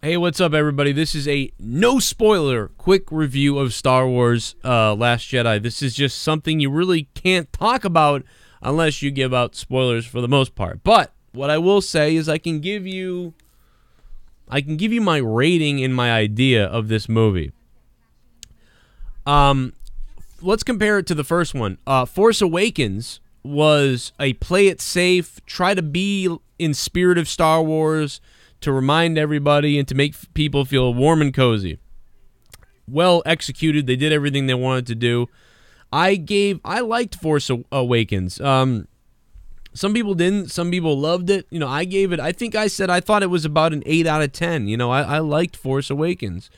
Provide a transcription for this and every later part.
Hey, what's up, everybody? This is a no-spoiler quick review of Star Wars Last Jedi. This is just something you really can't talk about unless you give out spoilers for the most part. But what I will say is I can give you my rating and my idea of this movie. Let's compare it to the first one. Force Awakens was a play it safe, try to be in spirit of Star Wars, to remind everybody and to make people feel warm and cozy. Well executed. They did everything they wanted to do. I liked Force Awakens. Some people didn't. Some people loved it. You know, I gave it, I think I said I thought it was about an 8 out of 10. You know, I liked Force Awakens.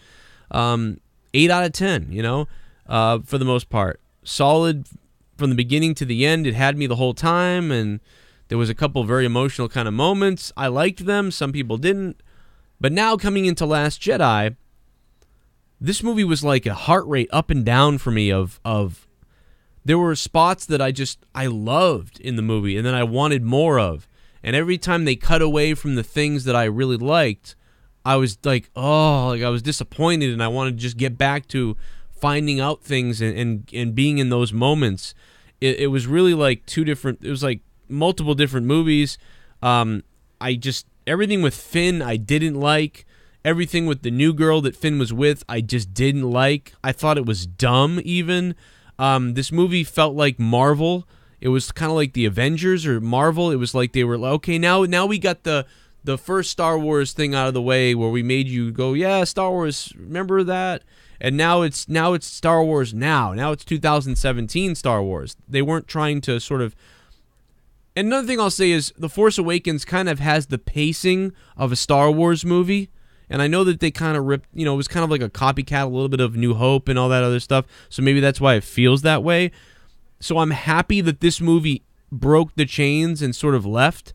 8 out of 10, you know, for the most part. Solid from the beginning to the end. It had me the whole time, and there was a couple very emotional kind of moments. I liked them. Some people didn't. But now coming into Last Jedi, this movie was like a heart rate up and down for me of there were spots that I loved in the movie and then I wanted more of. And every time they cut away from the things that I really liked, I was like, oh, like I was disappointed, and I wanted to just get back to finding out things and being in those moments. It was really like it was like multiple different movies. Everything with Finn I didn't like. Everything with the new girl that Finn was with I just didn't like. I thought it was dumb even. This movie felt like Marvel. It was kind of like the Avengers or Marvel. It was like they were like, okay, now we got the first Star Wars thing out of the way where we made you go, yeah, Star Wars, remember that? And now it's Star Wars now. Now it's 2017 Star Wars. They weren't trying to sort of. And another thing I'll say is The Force Awakens kind of has the pacing of a Star Wars movie. And I know that they kind of ripped, you know, it was kind of like a copycat, a little bit of New Hope and all that other stuff. So maybe that's why it feels that way. So I'm happy that this movie broke the chains and sort of left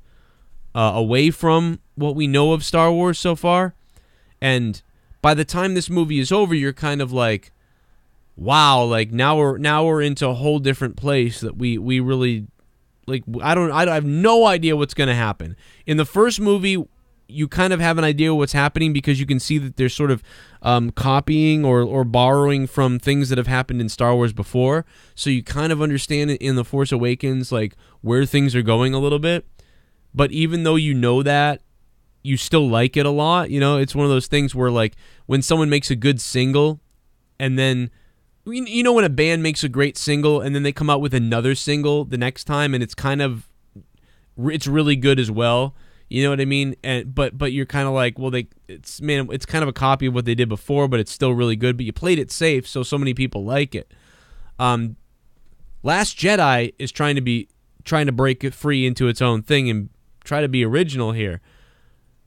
away from what we know of Star Wars so far. And by the time this movie is over, you're kind of like, wow, like now we're into a whole different place that we really. Like, I have no idea what's going to happen. In the first movie, you kind of have an idea what's happening because you can see that they're sort of copying or borrowing from things that have happened in Star Wars before. So you kind of understand in The Force Awakens, like, where things are going a little bit. But even though you know that, you still like it a lot. You know, it's one of those things where, like, when someone makes a good single and then... You know when a band makes a great single and then they come out with another single the next time and it's it's really good as well. You know what I mean? And but you're kind of like, well, it's kind of a copy of what they did before, but it's still really good. But you played it safe, so many people like it. Last Jedi is trying to break it free into its own thing and try to be original here.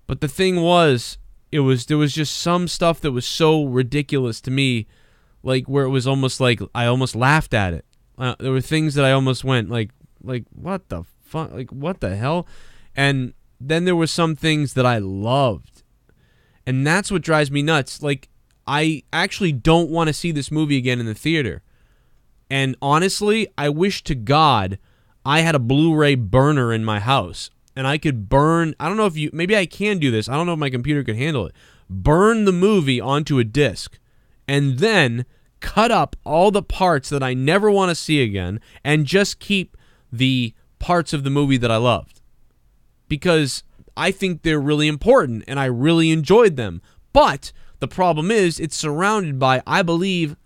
But the thing was, there was just some stuff that was so ridiculous to me. Like, where it was almost like I almost laughed at it. There were things that I almost went like what the fuck, like what the hell? And then there were some things that I loved, and that's what drives me nuts. Like, I actually don't want to see this movie again in the theater. And honestly, I wish to God I had a Blu-ray burner in my house and I could burn. I don't know if maybe I can do this. I don't know if my computer could handle it. Burn the movie onto a disc, and then cut up all the parts that I never want to see again and just keep the parts of the movie that I loved. Because I think they're really important and I really enjoyed them. But the problem is it's surrounded by, I believe,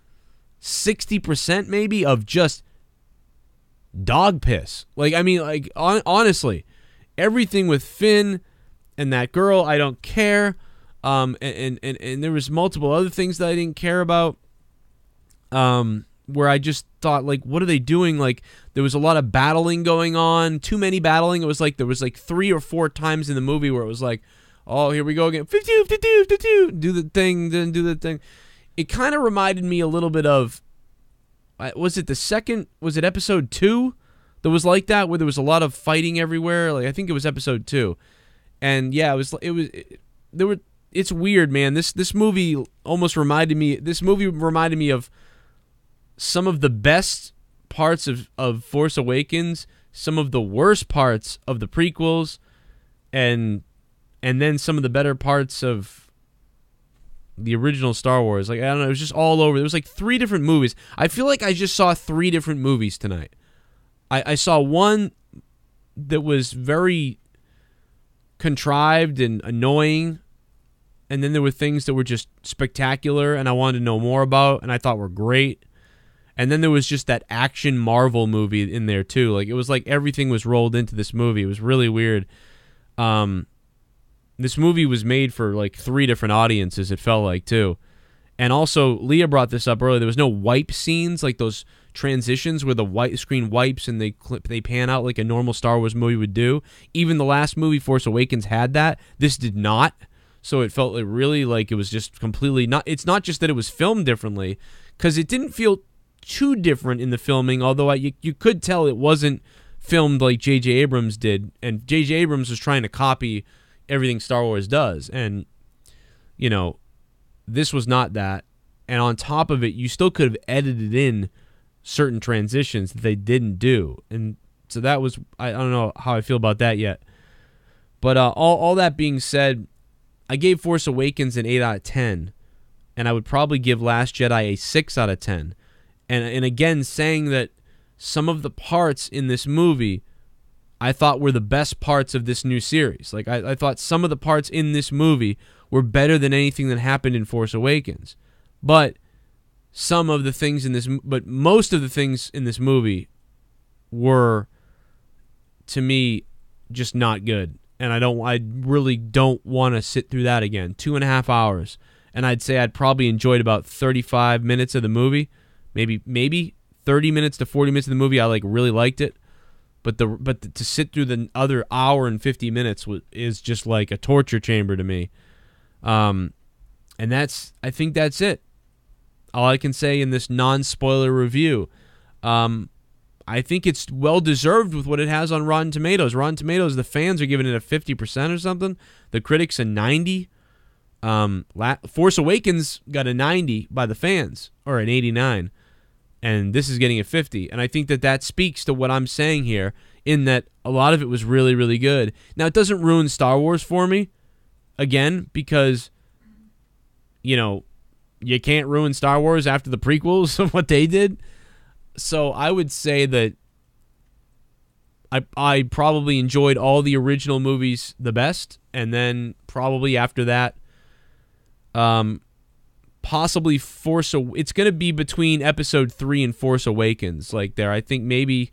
60% maybe of just dog piss. Like, I mean, like, honestly, everything with Finn and that girl, I don't care. And there was multiple other things that I didn't care about, where I just thought, like, what are they doing? Like, there was a lot of battling going on, too many battling. It was like there was like 3 or 4 times in the movie where it was like, oh, here we go again, 52, 52, 52, do the thing, then do the thing. It kind of reminded me a little bit of, was it episode 2 that was like that, where there was a lot of fighting everywhere? Like, I think it was episode 2, and yeah, it's weird, man. This movie reminded me of some of the best parts of Force Awakens, some of the worst parts of the prequels, and then some of the better parts of the original Star Wars. Like, I don't know, it was just all over. There was like 3 different movies. I feel like I just saw 3 different movies tonight. I saw one that was very contrived and annoying, and then there were things that were just spectacular and I wanted to know more about and I thought were great. And then there was just that action Marvel movie in there too. Like, it was like everything was rolled into this movie. It was really weird. This movie was made for like 3 different audiences, it felt like, too. And also, Leah brought this up earlier. There was no wipe scenes, like those transitions where the white screen wipes and they pan out like a normal Star Wars movie would do. Even the last movie, Force Awakens, had that. This did not. So it felt like really like it was just completely not. It's not just that it was filmed differently, because it didn't feel too different in the filming, although you could tell it wasn't filmed like J.J. Abrams did. And J.J. Abrams was trying to copy everything Star Wars does. And, you know, this was not that. And on top of it, you still could have edited in certain transitions that they didn't do. And so that was, I don't know how I feel about that yet. But all that being said, I gave Force Awakens an 8 out of 10. And I would probably give Last Jedi a 6 out of 10. And again, saying that some of the parts in this movie I thought were the best parts of this new series. Like, I thought some of the parts in this movie were better than anything that happened in Force Awakens. But most of the things in this movie were, to me, just not good. And I really don't want to sit through that again. 2.5 hours. And I'd say I'd probably enjoyed about 35 minutes of the movie. Maybe 30 minutes to 40 minutes of the movie, I like really liked it. But to sit through the other hour and 50 minutes is just like a torture chamber to me. And I think that's it. All I can say in this non-spoiler review. I think it's well-deserved with what it has on Rotten Tomatoes. Rotten Tomatoes, the fans are giving it a 50% or something. The critics a 90. Force Awakens got a 90 by the fans, or an 89. And this is getting a 50. And I think that speaks to what I'm saying here, in that a lot of it was really, really good. Now, it doesn't ruin Star Wars for me, again, because, you know, you can't ruin Star Wars after the prequels of what they did. So I would say that I probably enjoyed all the original movies the best, and then probably after that, possibly it's going to be between Episode 3 and Force Awakens. Like there, I think maybe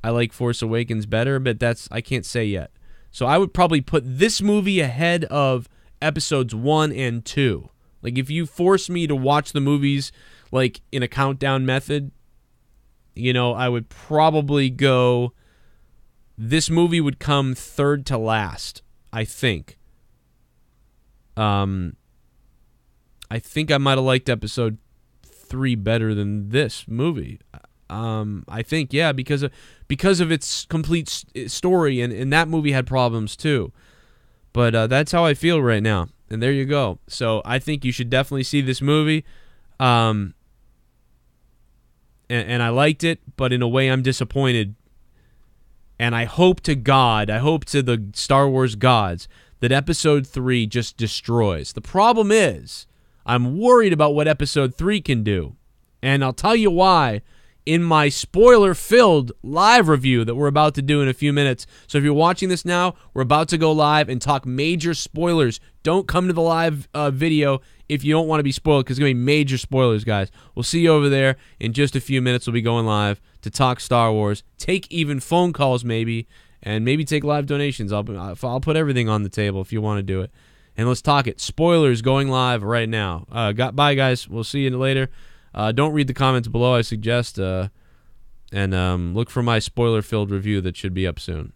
I like Force Awakens better, but I can't say yet. So I would probably put this movie ahead of Episodes 1 and 2. Like if you force me to watch the movies like in a countdown method, you know, I would probably go, this movie would come third to last, I think. I think I might have liked Episode 3 better than this movie. I think, yeah, because of its complete story, and that movie had problems too. But that's how I feel right now, and there you go. So I think you should definitely see this movie. And I liked it, but in a way I'm disappointed. And I hope to the Star Wars gods, that Episode 3 just destroys. The problem is, I'm worried about what Episode 3 can do. And I'll tell you why in my spoiler-filled live review that we're about to do in a few minutes. So if you're watching this now, we're about to go live and talk major spoilers. Don't come to the live video if you don't want to be spoiled, because it's going to be major spoilers, guys. We'll see you over there in just a few minutes. We'll be going live to talk Star Wars, take even phone calls maybe, and maybe take live donations. I'll put everything on the table if you want to do it. And let's talk it. Spoilers going live right now. Bye, guys. We'll see you later. Don't read the comments below, I suggest. And look for my spoiler-filled review that should be up soon.